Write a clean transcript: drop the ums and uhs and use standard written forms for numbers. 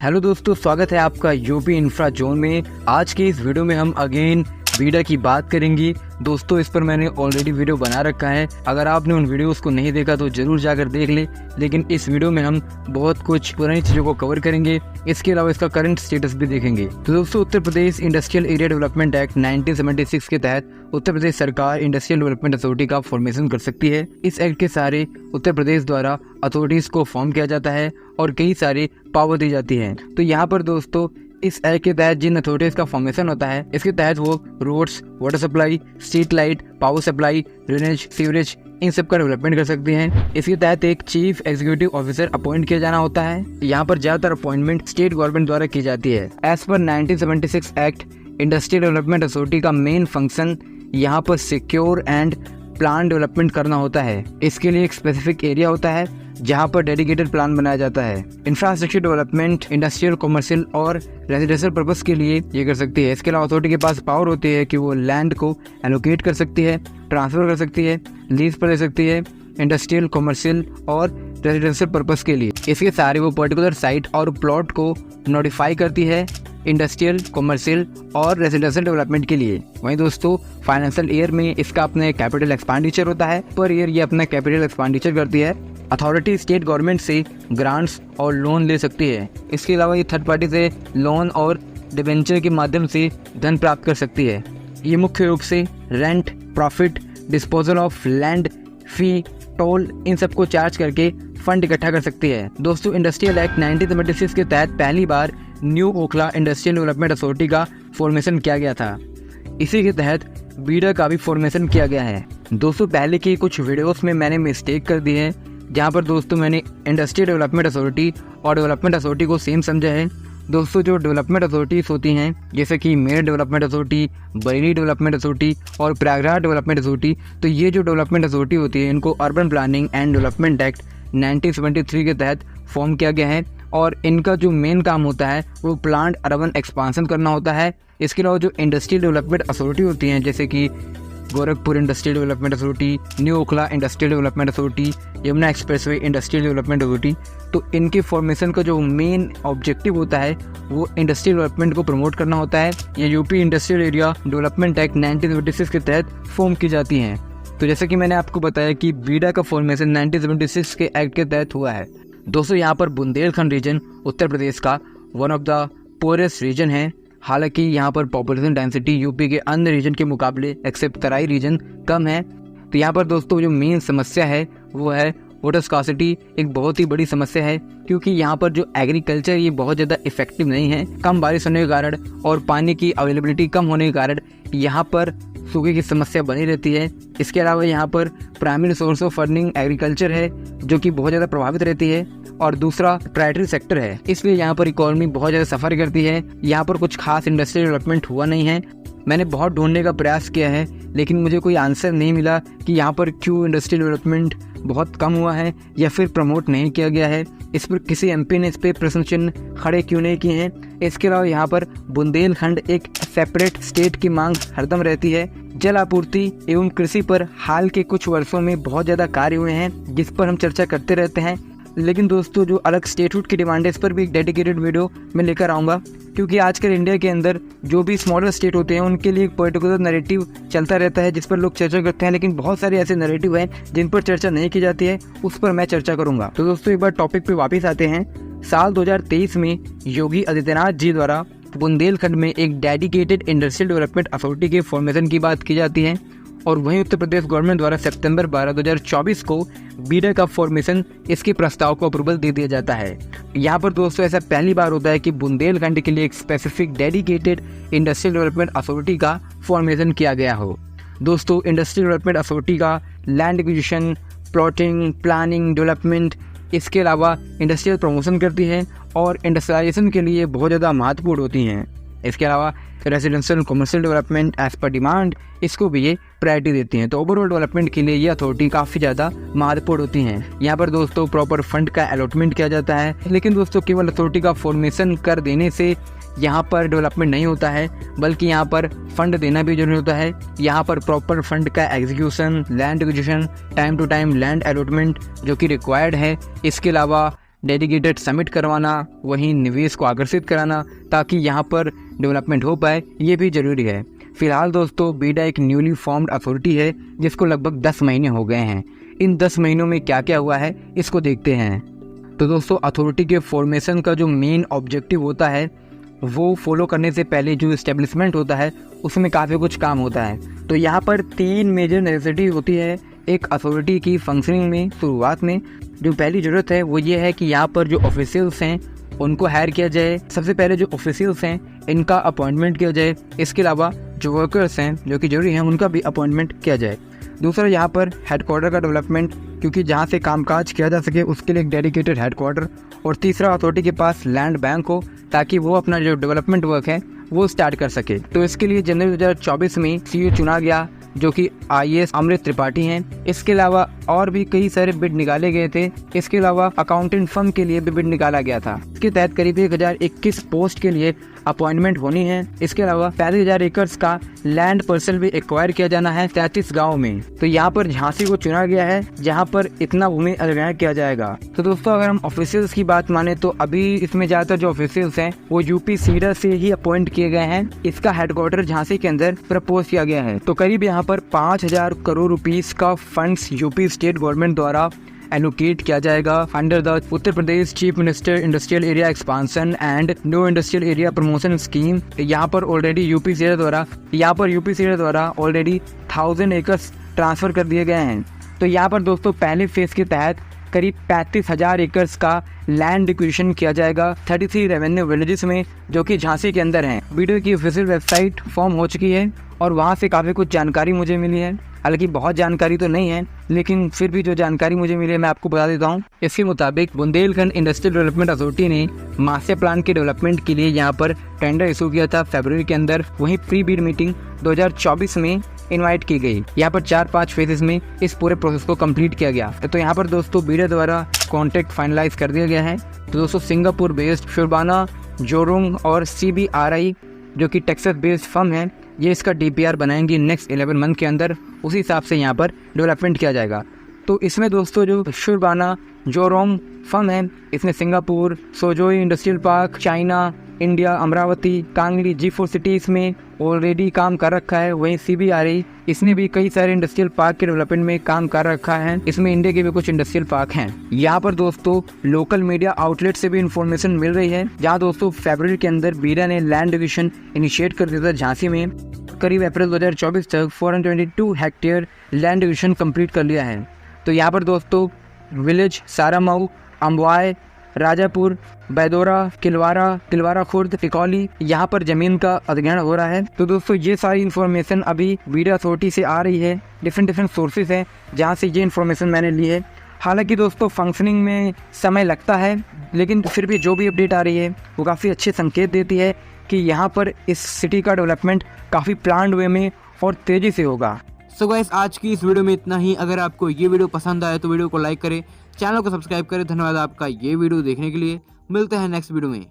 Hello दोस्तों, स्वागत है आपका यूपी इंफ्रा जोन में। आज की इस वीडियो में हम अगेन बीडा की बात करेंगे। दोस्तों, इस पर मैंने ऑलरेडी वीडियो बना रखा है, अगर आपने उन वीडियोस को नहीं देखा तो जरूर जाकर देख ले। लेकिन इस वीडियो में हम बहुत कुछ पुरानी चीज़ों को कवर करेंगे, इसके अलावा इसका करंट स्टेटस भी देखेंगे। तो दोस्तों, Uttar Pradesh industrial area development act 1976 के तहत उत्तर प्रदेश सरकार इंडस्ट्रियल डेवलपमेंट अथॉरिटी का फॉर्मेशन कर सकती है। इस एक्ट के सारे उत्तर प्रदेश द्वारा अथॉरिटीज को फॉर्म किया जाता है और कई सारी पावर दी जाती है। तो यहाँ पर दोस्तों, इस एक्ट के तहत जिन अथॉरिटीज का फॉर्मेशन होता है, इसके तहत वो roads, water supply, street light, power supply, drainage, sewerage, इन सब का डेवलपमेंट कर सकते हैं। इसके तहत एक चीफ एग्जीक्यूटिव ऑफिसर अपॉइंट किया जाना होता है। यहाँ पर ज्यादातर अपॉइंटमेंट स्टेट गवर्नमेंट द्वारा की जाती है। As per 1976 act, industrial development authority का मेन फंक्शन यहाँ पर सिक्योर एंड प्लान डेवलपमेंट करना होता है। इसके लिए एक स्पेसिफिक एरिया होता है जहाँ पर डेडिकेटेड प्लान बनाया जाता है। इंफ्रास्ट्रक्चर डेवलपमेंट इंडस्ट्रियल, कमर्शियल और रेजिडेंशियल पर्पस के लिए ये कर सकती है। इसके अलावा अथॉरिटी के पास पावर होती है कि वो लैंड को एलोकेट कर सकती है, ट्रांसफर कर सकती है, लीज पर दे सकती है, इंडस्ट्रियल, कमर्शियल और रेजिडेंशियल पर्पस के लिए। इसके सारे वो पर्टिकुलर साइट और प्लॉट को नोटिफाई करती है इंडस्ट्रियल, कमर्शियल और रेजिडेंशियल डेवलपमेंट के लिए। वहीं दोस्तों, फाइनेंशियल ईयर में इसका अपना कैपिटल एक्सपेंडिचर होता है। पर ईयर ये अपना कैपिटल एक्सपेंडिचर करती है। अथॉरिटी स्टेट गवर्नमेंट से ग्रांट्स और लोन ले सकती है। इसके अलावा ये थर्ड पार्टी से लोन और डिबेंचर के माध्यम से धन प्राप्त कर सकती है। ये मुख्य रूप से rent, profit, disposal of land, fee, toll, इन सबको चार्ज करके फंड इकट्ठा कर सकती है। दोस्तों, इंडस्ट्रियल एक्ट 1976 के तहत पहली बार new Okhla industrial development authority का फॉर्मेशन किया गया था। इसी के तहत बीडा का भी फॉर्मेशन किया गया है। दोस्तों, पहले की कुछ वीडियोस में मैंने मिस्टेक कर दी है, जहाँ पर दोस्तों मैंने इंडस्ट्रियल डेवलपमेंट अथॉरिटी और डेवलपमेंट अथॉरिटी को सेम समझा है। दोस्तों, जो डेवलपमेंट अथॉरिटीज होती हैं, जैसे कि Meerut development authority, Bareilly development authority और प्रयागराज डेवलपमेंट अथॉरिटी, तो ये जो डेवलपमेंट अथॉरिटी होती है, इनको urban planning and development act 1973 के तहत फॉर्म किया गया है। और इनका जो मेन काम होता है वो प्लांट अर्बन एक्सपांसन करना होता है। इसके अलावा जो इंडस्ट्रियल डेवलपमेंट अथॉरिटी होती हैं, जैसे कि Gorakhpur industrial development authority, new Okhla industrial development authority, Yamuna expressway industrial development authority, तो इनके फॉर्मेशन का जो मेन ऑब्जेक्टिव होता है वो इंडस्ट्रियल डेवलपमेंट को प्रमोट करना होता है। ये UP industrial area development act 1976 के तहत फॉर्म की जाती हैं। तो जैसे कि मैंने आपको बताया कि बीडा का फॉर्मेशन 1976 के एक्ट के तहत हुआ है। दोस्तों, यहाँ पर बुंदेलखंड रीजन उत्तर प्रदेश का one of the forest region है। हालांकि यहाँ पर पॉपुलेशन डेंसिटी यूपी के अन्य रीजन के मुकाबले एक्सेप्ट तराई रीजन कम है। तो यहाँ पर दोस्तों जो मेन समस्या है वो है वाटर स्कार्सिटी। एक बहुत ही बड़ी समस्या है, क्योंकि यहाँ पर जो एग्रीकल्चर ये बहुत ज़्यादा इफेक्टिव नहीं है। कम बारिश होने के कारण और पानी की अवेलेबिलिटी कम होने के कारण यहाँ पर सूखे की समस्या बनी रहती है। इसके अलावा यहाँ पर primary source of earning agriculture है, जो कि बहुत ज़्यादा प्रभावित रहती है, और दूसरा प्राइवेट सेक्टर है। इसलिए यहाँ पर इकोनॉमी बहुत ज़्यादा सफ़र करती है। यहाँ पर कुछ खास इंडस्ट्रियल डेवलपमेंट हुआ नहीं है। मैंने बहुत ढूंढने का प्रयास किया है, लेकिन मुझे कोई आंसर नहीं मिला कि यहाँ पर क्यों इंडस्ट्रियल डेवलपमेंट बहुत कम हुआ है या फिर प्रमोट नहीं किया गया है। इस पर किसी एमपी ने इस पर प्रश्न चिन्ह खड़े क्यों नहीं किए हैं। इसके अलावा यहाँ पर बुंदेलखंड एक सेपरेट स्टेट की मांग हरदम रहती है। जल आपूर्ति एवं कृषि पर हाल के कुछ वर्षों में बहुत ज़्यादा कार्य हुए हैं, जिस पर हम चर्चा करते रहते हैं। लेकिन दोस्तों, जो अलग स्टेटहुड की डिमांड है, इस पर भी एक डेडिकेटेड वीडियो मैं लेकर आऊँगा, क्योंकि आजकल इंडिया के अंदर जो भी स्मॉलर स्टेट होते हैं उनके लिए एक पर्टिकुलर नैरेटिव चलता रहता है, जिस पर लोग चर्चा करते हैं। लेकिन बहुत सारे ऐसे नैरेटिव हैं जिन पर चर्चा नहीं की जाती है, उस पर मैं चर्चा करूँगा। तो दोस्तों, एक बार टॉपिक पे वापस आते हैं। साल 2023 में योगी आदित्यनाथ जी द्वारा बुंदेलखंड में एक डेडिकेटेड इंडस्ट्रियल डेवलपमेंट अथॉरिटी के फॉर्मेशन की बात की जाती है। और वहीं उत्तर प्रदेश गवर्नमेंट द्वारा सितंबर 12, 2024 को बीडा का फॉर्मेशन, इसके प्रस्ताव को अप्रूवल दे दिया जाता है। यहाँ पर दोस्तों ऐसा पहली बार होता है कि बुंदेलखंड के लिए एक specific dedicated industrial development authority का फॉर्मेशन किया गया हो। दोस्तों, इंडस्ट्रियल डेवलपमेंट अथॉरिटी का land acquisition, plotting, planning, development, इसके अलावा इंडस्ट्रियल प्रमोशन करती है और इंडस्ट्रियलाइजेशन के लिए बहुत ज़्यादा महत्वपूर्ण होती हैं। इसके अलावा residential, commercial development as per demand, इसको भी ये प्रायोरिटी देती हैं। तो ओवरऑल डेवलपमेंट के लिए ये अथॉरिटी काफ़ी ज़्यादा महत्वपूर्ण होती हैं। यहाँ पर दोस्तों प्रॉपर फंड का अलॉटमेंट किया जाता है। लेकिन दोस्तों, केवल अथॉरिटी का फॉर्मेशन कर देने से यहाँ पर डेवलपमेंट नहीं होता है, बल्कि यहाँ पर फंड देना भी जरूरी होता है। यहाँ पर प्रॉपर फंड का execution, land acquisition, time to time land allotment जो कि रिक्वायर्ड है। इसके अलावा डेडिकेटेड समिट करवाना, वहीं निवेश को आकर्षित कराना ताकि यहाँ पर डेवलपमेंट हो पाए, ये भी ज़रूरी है। फिलहाल दोस्तों बीडा एक न्यूली फॉर्म्ड अथॉरिटी है जिसको लगभग 10 महीने हो गए हैं। इन 10 महीनों में क्या क्या हुआ है इसको देखते हैं। तो दोस्तों अथॉरिटी के फॉर्मेशन का जो मेन ऑब्जेक्टिव होता है वो फॉलो करने से पहले जो इस्टेब्लिशमेंट होता है उसमें काफ़ी कुछ काम होता है। तो यहाँ पर 3 मेजर नेसेसिटी होती है एक अथॉरिटी की फंक्शनिंग में। शुरुआत में जो पहली ज़रूरत है वो ये है कि यहाँ पर जो ऑफिशियल्स हैं उनको हायर किया जाए। सबसे पहले जो ऑफिशियल्स हैं इनका अपॉइंटमेंट किया जाए। इसके अलावा जो वर्कर्स हैं जो कि जरूरी हैं उनका भी अपॉइंटमेंट किया जाए। दूसरा यहाँ पर हेडक्वार्टर का डेवलपमेंट, क्योंकि जहाँ से कामकाज किया जा सके उसके लिए एक डेडिकेटेड हेडक्वार्टर। और तीसरा अथॉरिटी के पास लैंड बैंक हो ताकि वो अपना जो डेवलपमेंट वर्क है वो स्टार्ट कर सके। तो इसके लिए जनवरी 2024 में सीईओ चुना गया जो कि IAS अमृत त्रिपाठी हैं। इसके अलावा और भी कई सारे बिड निकाले गए थे। इसके अलावा अकाउंटेंट फर्म के लिए भी बिड निकाला गया था। इसके तहत करीब 1021 पोस्ट के लिए अपॉइंटमेंट होनी है। इसके अलावा 35,000 एकड़ का लैंड पार्सल भी एक्वायर किया जाना है 33 गाँव में। तो यहाँ पर झांसी को चुना गया है जहाँ पर इतना भूमि अधिग्रहण किया जाएगा। तो दोस्तों अगर हम ऑफिशियल्स की बात माने तो अभी इसमें ज्यादातर जो ऑफिशियल्स हैं वो यूपी सीडा से ही अपॉइंट किए गए हैं। इसका हेडक्वार्टर झांसी के अंदर प्रपोज किया गया है। तो करीब यहाँ पर 5,000 करोड़ रुपीस का फंड्स यूपी स्टेट गवर्नमेंट द्वारा एलोकेट किया जाएगा under the Uttar Pradesh chief minister industrial area expansion and new industrial area promotion scheme. यहाँ पर ऑलरेडी यूपी सीडा द्वारा ऑलरेडी 1000 एकर्स ट्रांसफर कर दिए गए हैं। तो यहाँ पर दोस्तों पहले फेज के तहत करीब 35,000 एकर्स का लैंड एक्विजिशन किया जाएगा 33 रेवेन्यू विलेजेस में जो कि झांसी के अंदर हैं। वीडियो की ऑफिशियल वेबसाइट फॉर्म हो चुकी है और वहाँ से काफ़ी कुछ जानकारी मुझे मिली है। हालांकि बहुत जानकारी तो नहीं है लेकिन फिर भी जो जानकारी मुझे मिली है मैं आपको बता देता हूँ। इसके मुताबिक बुंदेलखंड इंडस्ट्रियल डेवलपमेंट अथॉरिटी ने मास्टर प्लान के डेवलपमेंट के लिए यहाँ पर टेंडर इशू किया था फरवरी के अंदर। वहीं प्री बिड मीटिंग 2024 में इनवाइट की गई। यहाँ पर 4-5 फेजेस में इस पूरे प्रोसेस को कंप्लीट किया गया। तो यहाँ पर दोस्तों बीडा द्वारा कॉन्ट्रैक्ट फाइनलाइज कर दिया गया है। तो दोस्तों सिंगापुर बेस्ड शुरबाना जोरोंग और CBRI जो कि टेक्सास बेस्ड फर्म है ये इसका DPR बनाएंगे नेक्स्ट 11 मंथ के अंदर। उसी हिसाब से यहाँ पर डेवलपमेंट किया जाएगा। तो इसमें दोस्तों जो शुरबाना जोरोंग फर्म है इसने Singapore, Suzhou industrial park, China, India, Amaravati, कांगली, G4 सिटीज़ में ऑलरेडी काम कर रखा है। वहीं CBRI इसने भी कई सारे इंडस्ट्रियल पार्क के डेवलपमेंट में काम कर रखा है। इसमें इंडिया के भी कुछ इंडस्ट्रियल पार्क हैं। यहाँ पर दोस्तों लोकल मीडिया आउटलेट से भी इंफॉर्मेशन मिल रही है जहाँ दोस्तों फरवरी के अंदर बीडा ने लैंड एक्विजिशन इनिशिएट कर दिया था झांसी में। करीब अप्रैल 2024 तक 422 हेक्टेयर लैंड एक्विजिशन कंप्लीट कर लिया है। तो यहाँ पर दोस्तों विलेज सारामऊ, अम्बवाय, राजापुर, बैदोरा, तिलवारा खुर्द, टिकौली यहाँ पर जमीन का अधिग्रहण हो रहा है। तो दोस्तों ये सारी इन्फॉर्मेशन अभी बीडा अथॉरिटी से आ रही है। डिफरेंट सोर्सेज हैं जहाँ से ये इन्फॉर्मेशन मैंने ली है। हालांकि दोस्तों फंक्शनिंग में समय लगता है लेकिन फिर भी जो भी अपडेट आ रही है वो काफ़ी अच्छे संकेत देती है कि यहाँ पर इस सिटी का डेवलपमेंट काफ़ी प्लान्ड वे में और तेज़ी से होगा। सो गाइस आज की इस वीडियो में इतना ही। अगर आपको ये वीडियो पसंद आए तो वीडियो को लाइक करें, चैनल को सब्सक्राइब करें। धन्यवाद आपका ये वीडियो देखने के लिए। मिलते हैं नेक्स्ट वीडियो में।